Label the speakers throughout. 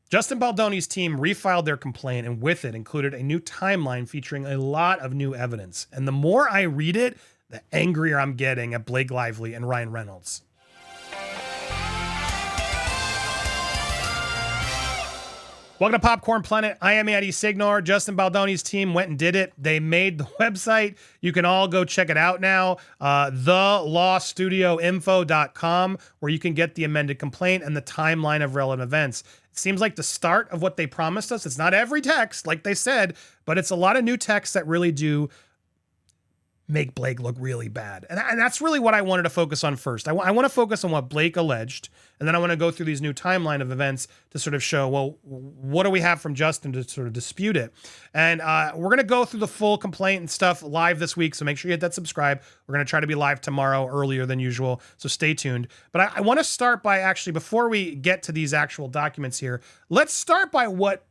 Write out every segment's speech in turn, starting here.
Speaker 1: Justin Baldoni's team refiled their complaint and with it included a new timeline featuring a lot of new evidence. And the more I read it, the angrier I'm getting at Blake Lively and Ryan Reynolds. Welcome to Popcorn Planet. I am Andy Signore. Justin Baldoni's team went and did it. They made the website. You can all go check it out now. thelawstudioinfo.com, where you can get the amended complaint and the timeline of relevant events. It seems like the start of what they promised us. It's not every text, like they said, but it's a lot of new texts that really do make Blake look really bad. And that's really what I wanted to focus on first. I want to focus on what Blake alleged, and then I want to go through these new timeline of events to sort of show, well, what do we have from Justin to sort of dispute it? And we're going to go through the full complaint and stuff live this week, so make sure you hit that subscribe. We're going to try to be live tomorrow earlier than usual, so stay tuned. But I want to start by actually, before we get to these actual documents here, let's start by what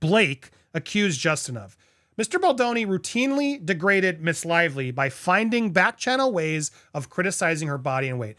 Speaker 1: Blake accused Justin of. Mr. Baldoni routinely degraded Miss Lively by finding back-channel ways of criticizing her body and weight.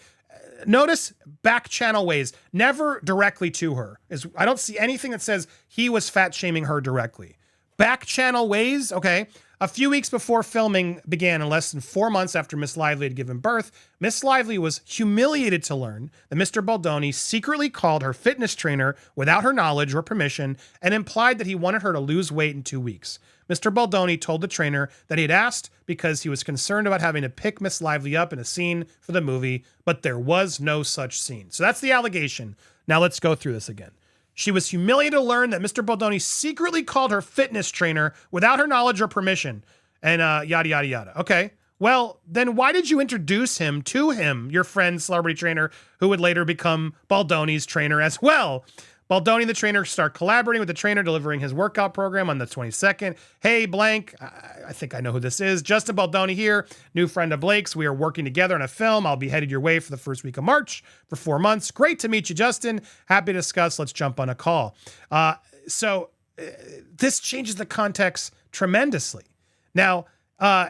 Speaker 1: Notice back-channel ways, never directly to her. I don't see anything that says he was fat-shaming her directly. Back-channel ways, okay. A few weeks before filming began, in less than 4 months after Miss Lively had given birth, Miss Lively was humiliated to learn that Mr. Baldoni secretly called her fitness trainer without her knowledge or permission and implied that he wanted her to lose weight in 2 weeks. Mr. Baldoni told the trainer that he had asked because he was concerned about having to pick Miss Lively up in a scene for the movie, but there was no such scene. So that's the allegation. Now let's go through this again. She was humiliated to learn that Mr. Baldoni secretly called her fitness trainer without her knowledge or permission, and yada, yada, yada. Okay, well, then why did you introduce him to him, your friend, celebrity trainer, who would later become Baldoni's trainer as well? Baldoni, the trainer, start collaborating with the trainer, delivering his workout program on the 22nd. Hey, blank, I think I know who this is. Justin Baldoni here, new friend of Blake's. We are working together on a film. I'll be headed your way for the first week of March for 4 months. Great to meet you, Justin. Happy to discuss. Let's jump on a call. This changes the context tremendously. Now,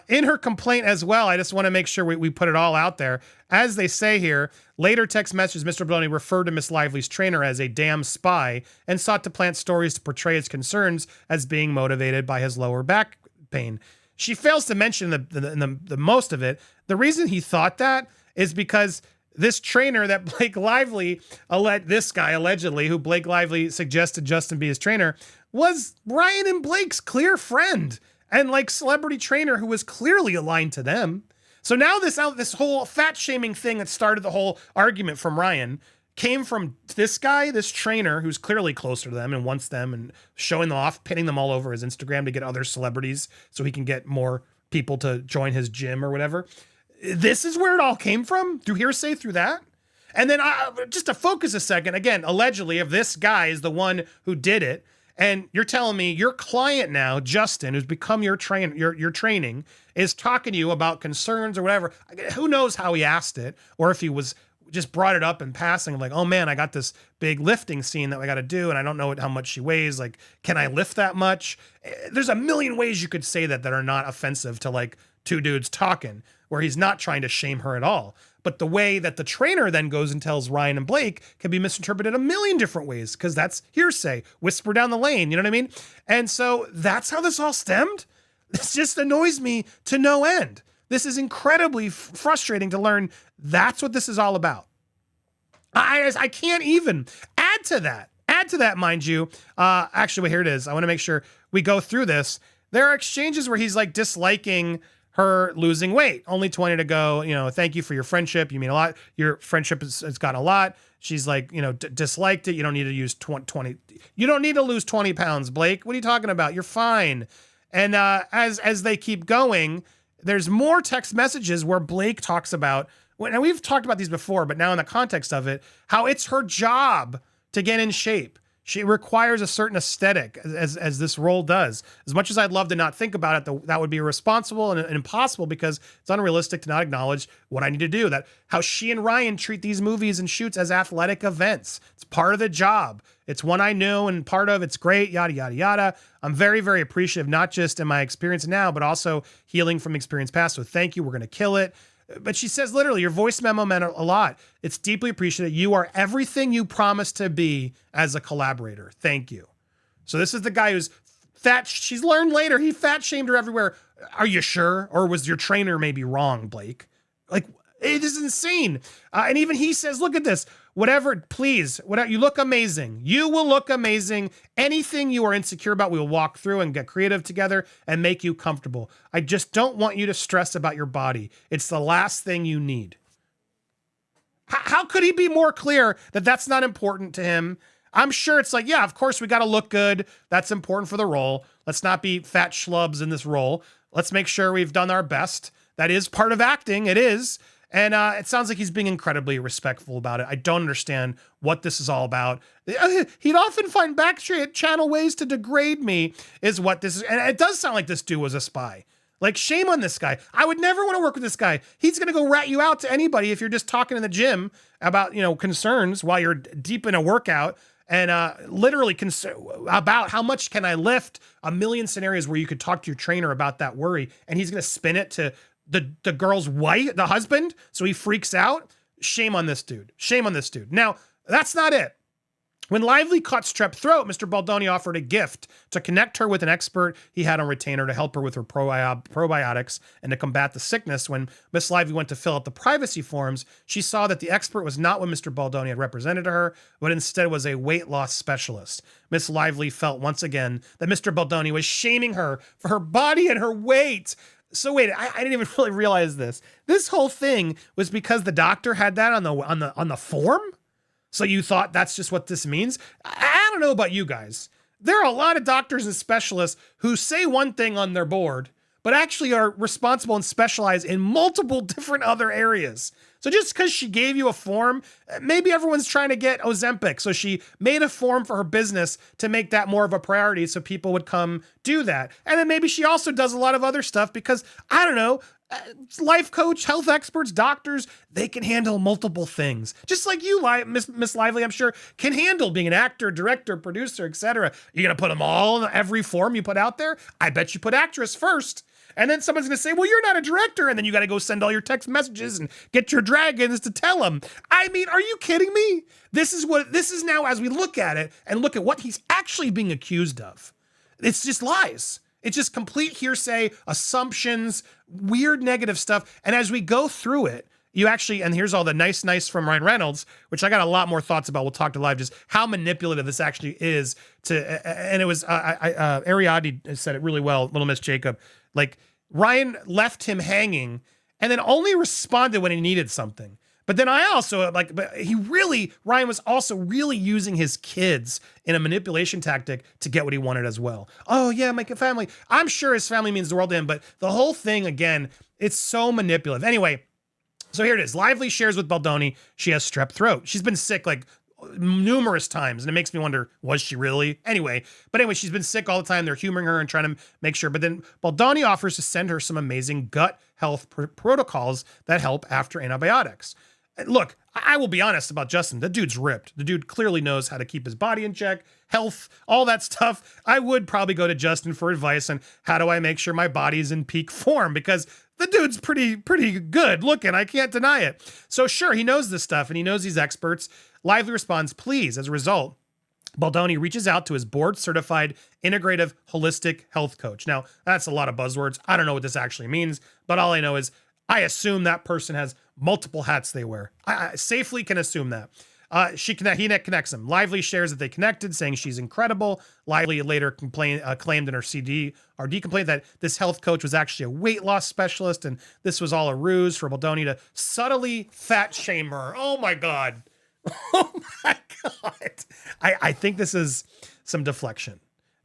Speaker 1: in her complaint as well, I just want to make sure we put it all out there. As they say here, later text messages, Mr. Baldoni referred to Miss Lively's trainer as a damn spy and sought to plant stories to portray his concerns as being motivated by his lower back pain. She fails to mention the most of it. The reason he thought that is because this trainer that Blake Lively, this guy allegedly, who Blake Lively suggested Justin be his trainer, was Ryan and Blake's clear friend and like celebrity trainer who was clearly aligned to them. So now this whole fat shaming thing that started the whole argument from Ryan came from this guy, this trainer who's clearly closer to them and wants them and showing them off, pinning them all over his Instagram to get other celebrities so he can get more people to join his gym or whatever. This is where it all came from, through hearsay, through that. And then just to focus a second, again, allegedly, if this guy is the one who did it, and you're telling me your client now, Justin, who's become your training, is talking to you about concerns or whatever. Who knows how he asked it, or if he was just brought it up in passing, like, oh man, I got this big lifting scene that I got to do, and I don't know how much she weighs. Like, can I lift that much? There's a million ways you could say that are not offensive to like two dudes talking, where he's not trying to shame her at all. But the way that the trainer then goes and tells Ryan and Blake can be misinterpreted a million different ways, because that's hearsay, whisper down the lane, you know what I mean? And so that's how this all stemmed. This just annoys me to no end. This is incredibly frustrating to learn that's what this is all about. I can't even add to that, mind you. Actually, here it is. I want to make sure we go through this. There are exchanges where he's like disliking her losing weight. Only 20 to go. Thank you for your friendship. You mean a lot. Your friendship has gotten a lot. She's like, disliked it. You don't need to use 20. You don't need to lose 20 pounds, Blake. What are you talking about? You're fine. And as they keep going, there's more text messages where Blake talks about, and we've talked about these before, but now in the context of it, how it's her job to get in shape. She requires a certain aesthetic, as this role does. As much as I'd love to not think about it, that would be irresponsible and impossible, because it's unrealistic to not acknowledge what I need to do. That how she and Ryan treat these movies and shoots as athletic events. It's part of the job. It's one I knew and part of it's great, yada, yada, yada. I'm very, very appreciative, not just in my experience now, but also healing from experience past. So thank you. We're going to kill it. But she says literally, your voice memo meant a lot. It's deeply appreciated. You are everything you promised to be as a collaborator. Thank you. So this is the guy who's fat. She's learned later he fat shamed her everywhere. Are you sure? Or was your trainer maybe wrong, Blake? Like, it is insane. And even he says, look at this. Whatever, please, whatever, you look amazing. You will look amazing. Anything you are insecure about, we will walk through and get creative together and make you comfortable. I just don't want you to stress about your body. It's the last thing you need. How could he be more clear that that's not important to him? I'm sure it's like, yeah, of course we got to look good. That's important for the role. Let's not be fat schlubs in this role. Let's make sure we've done our best. That is part of acting. It is. And it sounds like he's being incredibly respectful about it. I don't understand what this is all about. He'd often find back channel ways to degrade me is what this is. And it does sound like this dude was a spy. Like, shame on this guy. I would never want to work with this guy. He's going to go rat you out to anybody if you're just talking in the gym about, concerns while you're deep in a workout and literally about how much can I lift, a million scenarios where you could talk to your trainer about that worry. And he's going to spin it to the girl's wife, the husband, so he freaks out. Shame on this dude. Shame on this dude. Now, that's not it. When Lively caught strep throat, Mr. Baldoni offered a gift to connect her with an expert he had on retainer to help her with her probiotics and to combat the sickness. When Miss Lively went to fill out the privacy forms, she saw that the expert was not what Mr. Baldoni had represented to her, but instead was a weight loss specialist. Miss Lively felt once again that Mr. Baldoni was shaming her for her body and her weight. So wait, I didn't even really realize this. This whole thing was because the doctor had that on the form. So you thought that's just what this means? I don't know about you guys. There are a lot of doctors and specialists who say one thing on their board, but actually are responsible and specialize in multiple different other areas. So just because she gave you a form, maybe everyone's trying to get Ozempic. So she made a form for her business to make that more of a priority so people would come do that. And then maybe she also does a lot of other stuff because, I don't know, life coach, health experts, doctors, they can handle multiple things. Just like you, Miss Lively, I'm sure, can handle being an actor, director, producer, etc. You're going to put them all in every form you put out there? I bet you put actress first. And then someone's going to say, well, you're not a director. And then you got to go send all your text messages and get your dragons to tell them. I mean, are you kidding me? This is now, as we look at it and look at what he's actually being accused of. It's just lies. It's just complete hearsay, assumptions, weird negative stuff. And as we go through it, you actually, and here's all the nice from Ryan Reynolds, which I got a lot more thoughts about. We'll talk to live, just how manipulative this actually is to, and it was, Ariadne said it really well, Little Miss Jacob. Like, Ryan left him hanging and then only responded when he needed something. But then Ryan was also really using his kids in a manipulation tactic to get what he wanted as well. Oh yeah, my family. I'm sure his family means the world to him, but the whole thing, again, it's so manipulative. Anyway, so here it is. Lively shares with Baldoni she has strep throat. She's been sick like numerous times, and it makes me wonder, was she really? Anyway, she's been sick all the time. They're humoring her and trying to make sure. But then Baldoni offers to send her some amazing gut health protocols that help after antibiotics. Look, I will be honest about Justin. The dude's ripped. The dude clearly knows how to keep his body in check, health, all that stuff. I would probably go to Justin for advice on how do I make sure my body's in peak form, because the dude's pretty good looking. I can't deny it. So sure, he knows this stuff and he knows these experts. Lively responds, please. As a result, Baldoni reaches out to his board-certified integrative holistic health coach. Now, that's a lot of buzzwords. I don't know what this actually means, but all I know is I assume that person has multiple hats they wear. I safely can assume that. He connects them. Lively shares that they connected, saying she's incredible. Lively later claimed in her CDRD complaint that this health coach was actually a weight loss specialist, and this was all a ruse for Baldoni to subtly fat shame her. Oh my God. Oh my God. I think this is some deflection.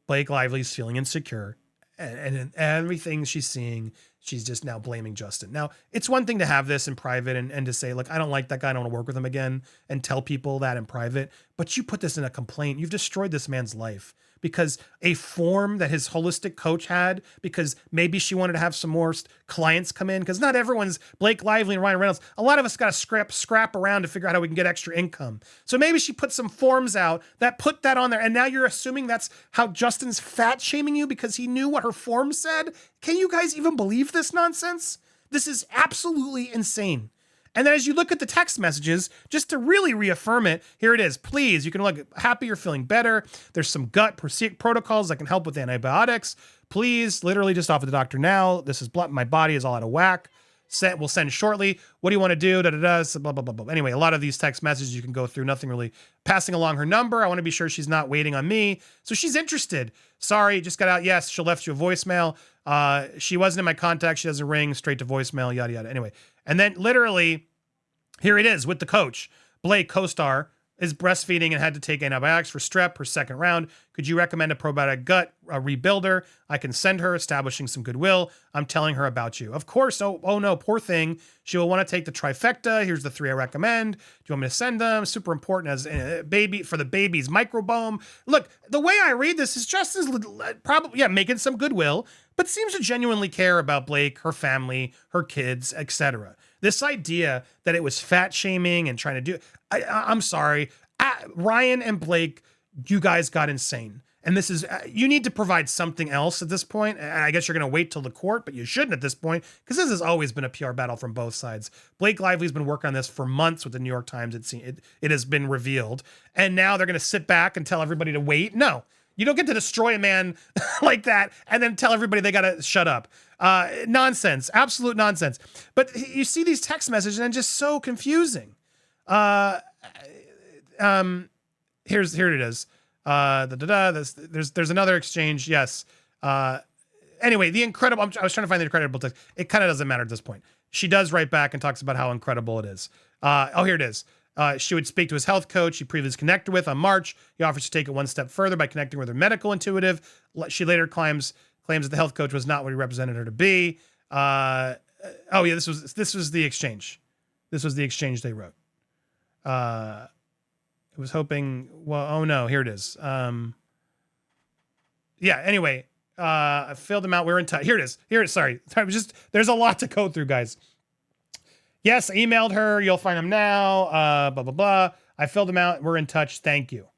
Speaker 1: Blake Lively's feeling insecure, and everything she's seeing, she's just now blaming Justin. Now, it's one thing to have this in private and to say, look, I don't like that guy, I don't want to work with him again, and tell people that in private, but you put this in a complaint. You've destroyed this man's life because a form that his holistic coach had, because maybe she wanted to have some more clients come in, because not everyone's Blake Lively and Ryan Reynolds. A lot of us got to scrap around to figure out how we can get extra income. So maybe she put some forms out that put that on there, and now you're assuming that's how Justin's fat shaming you because he knew what her form said? Can you guys even believe this nonsense? This is absolutely insane. And then as you look at the text messages, just to really reaffirm it, here it is. Please, you can look happy you're feeling better. There's some gut protocols that can help with antibiotics. Please, literally just offer the doctor now. This is my body is all out of whack. We'll send shortly. What do you want to do? Blah, blah, blah, blah. Anyway, a lot of these text messages you can go through, nothing really passing along her number. I want to be sure she's not waiting on me. So she's interested. Sorry, just got out. Yes, she left you a voicemail. She wasn't in my contact. She doesn't ring, straight to voicemail, yada, yada. Anyway, and then literally, here it is with the coach. Blake, co-star, is breastfeeding and had to take antibiotics for strep her second round. Could you recommend a probiotic gut rebuilder? I can send her, establishing some goodwill. I'm telling her about you. Of course. Oh no, poor thing. She will want to take the trifecta. Here's the 3 I recommend. Do you want me to send them? Super important as a baby for the baby's microbiome. Look, the way I read this is just as probably, making some goodwill, but seems to genuinely care about Blake, her family, her kids, etc. This idea that it was fat shaming and trying to do, I'm sorry, Ryan and Blake, you guys got insane. And this is, you need to provide something else at this point. And I guess you're going to wait till the court, but you shouldn't at this point, because this has always been a PR battle from both sides. Blake Lively's been working on this for months with the New York Times. It has been revealed. And now they're going to sit back and tell everybody to wait. No. You don't get to destroy a man like that and then tell everybody they got to shut up. Nonsense. Absolute nonsense. But you see these text messages and just so confusing. Here it is. There's another exchange. Yes. Anyway, I was trying to find the incredible text. It kind of doesn't matter at this point. She does write back and talks about how incredible it is. Here it is. She would speak to his health coach she previously connected with on March. He offers to take it one step further by connecting with her medical intuitive. She later claims that the health coach was not what he represented her to be. This was the exchange. This was the exchange they wrote. It was hoping, here it is. Anyway, I filled them out. We're in touch. Here it is. Sorry. There's a lot to go through, guys. Yes, I emailed her. You'll find them now. Blah, blah, blah. I filled them out. We're in touch. Thank you.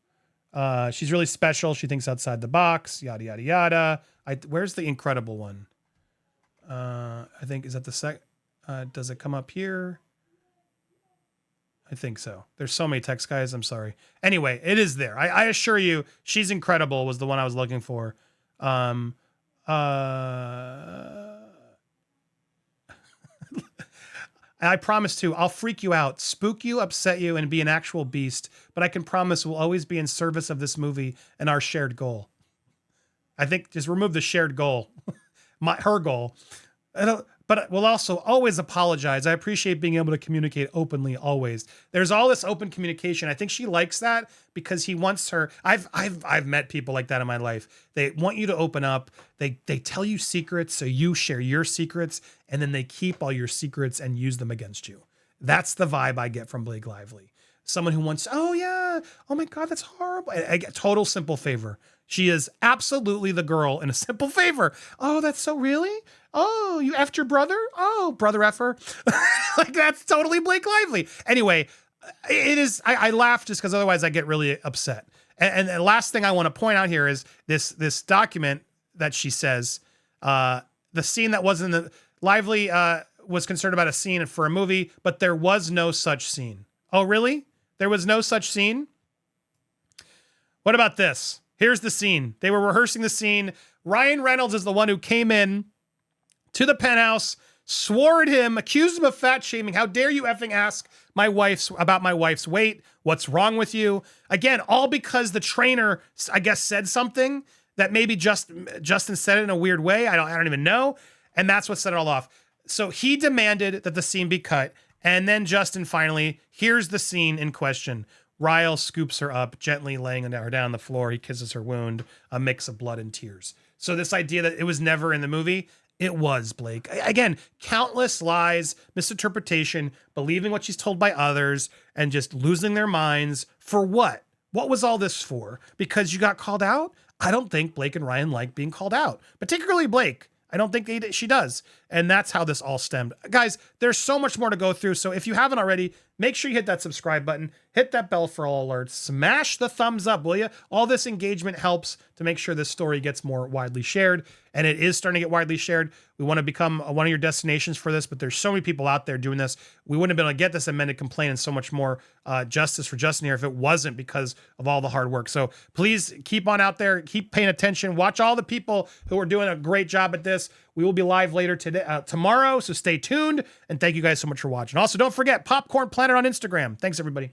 Speaker 1: She's really special. She thinks outside the box. Yada, yada, yada. Where's the incredible one? I think, is that the does it come up here? I think so. There's so many texts, guys. I'm sorry. Anyway, it is there. I assure you, she's incredible was the one I was looking for. I promise to, I'll freak you out, spook you, upset you, and be an actual beast. But I can promise we'll always be in service of this movie and our shared goal. I think just remove the shared goal, her goal. But we'll also always apologize. I appreciate being able to communicate openly always. There's all this open communication. I think she likes that because he wants her. I've met people like that in my life. They want you to open up. They tell you secrets, so you share your secrets, and then they keep all your secrets and use them against you. That's the vibe I get from Blake Lively. Someone who wants, oh yeah, oh my God, that's horrible. I get total Simple Favor. She is absolutely the girl in A Simple Favor. Oh, that's so really? Oh, you effed your brother? Oh, brother effer. Like that's totally Blake Lively. Anyway, it is, I laugh just because otherwise I get really upset. And the last thing I want to point out here is this document that she says, the scene that wasn't the, Lively was concerned about a scene for a movie, but there was no such scene. Oh, really? There was no such scene? What about this? Here's the scene. They were rehearsing the scene. Ryan Reynolds is the one who came in to the penthouse, swore at him, accused him of fat shaming. How dare you effing ask about my wife's weight? What's wrong with you? Again, all because the trainer, I guess, said something that maybe Justin said it in a weird way. I don't even know. And that's what set it all off. So he demanded that the scene be cut. And then Justin finally, here's the scene in question. Ryle scoops her up, gently laying her down on the floor. He kisses her wound, a mix of blood and tears. So this idea that it was never in the movie, it was, Blake. Again, countless lies, misinterpretation, believing what she's told by others, and just losing their minds. For what? What was all this for? Because you got called out? I don't think Blake and Ryan like being called out, particularly Blake. I don't think she does. And that's how this all stemmed. Guys, there's so much more to go through. So if you haven't already, make sure you hit that subscribe button, hit that bell for all alerts, smash the thumbs up, will you? All this engagement helps to make sure this story gets more widely shared. And it is starting to get widely shared. We want to become one of your destinations for this, but there's so many people out there doing this. We wouldn't have been able to get this amended complaint and so much more justice for Justin here if it wasn't because of all the hard work. So please keep on out there, keep paying attention, watch all the people who are doing a great job at this. We will be live later today, tomorrow, so stay tuned. And thank you guys so much for watching. Also, don't forget Popcorn Planet on Instagram. Thanks, everybody.